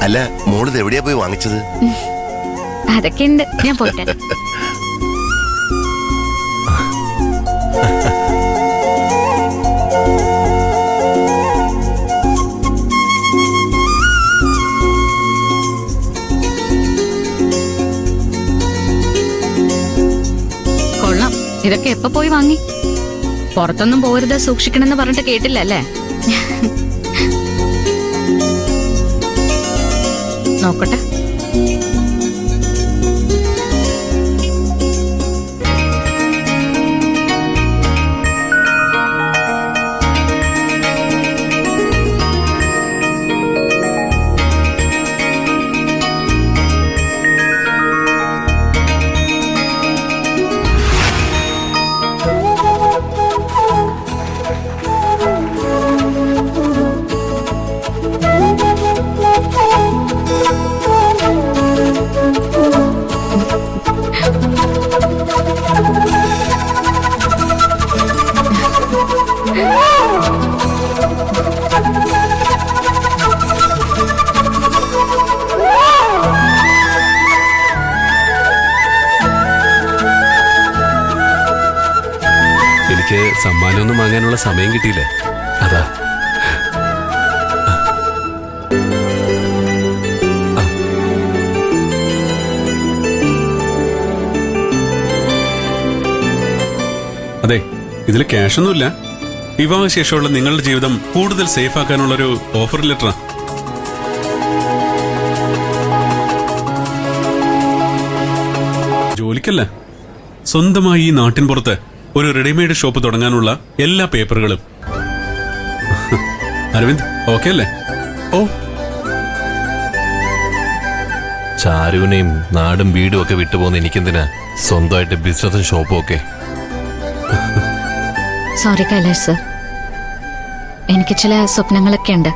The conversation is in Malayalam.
അല്ല, മോളിത് എവിടെയാ പോയി വാങ്ങിച്ചത്? അതൊക്കെ ഉണ്ട്, ഞാൻ പോട്ടെ. കൊള്ളാം, ഇതൊക്കെ എപ്പോ പോയി വാങ്ങി? പുറത്തൊന്നും പോരുത്, സൂക്ഷിക്കണമെന്ന് പറഞ്ഞിട്ട് കേട്ടില്ല അല്ലേ? നോക്കട്ടെ. എനിക്ക് സമ്മാനമൊന്നും വാങ്ങാനുള്ള സമയം കിട്ടിയില്ല, അതാ. അതെ, ഇതിൽ ക്യാഷൊന്നുമില്ല. വിവാഹശേഷമുള്ള നിങ്ങളുടെ ജീവിതം കൂടുതൽ സേഫ് ആക്കാനുള്ളൊരു ഓഫർ ലെറ്ററാ. ജോലിക്കല്ല, സ്വന്തമായി ഈ നാട്ടിൻ പുറത്ത് ഒരു റെഡിമെയ്ഡ് ഷോപ്പ് തുടങ്ങാനുള്ള എല്ലാ പേപ്പറുകളും. അരവിന്ദ് ഓക്കെ അല്ലേ? ഓ, ചാരുവിനെയും നാടും വീടും ഒക്കെ വിട്ടുപോകുന്ന എനിക്കെന്തിനാ സ്വന്തമായിട്ട് ബിസിനസും ഷോപ്പും ഒക്കെ? സോറി കൈലാഷ് സർ, എനിക്ക് ചില സ്വപ്നങ്ങളൊക്കെ ഉണ്ട്.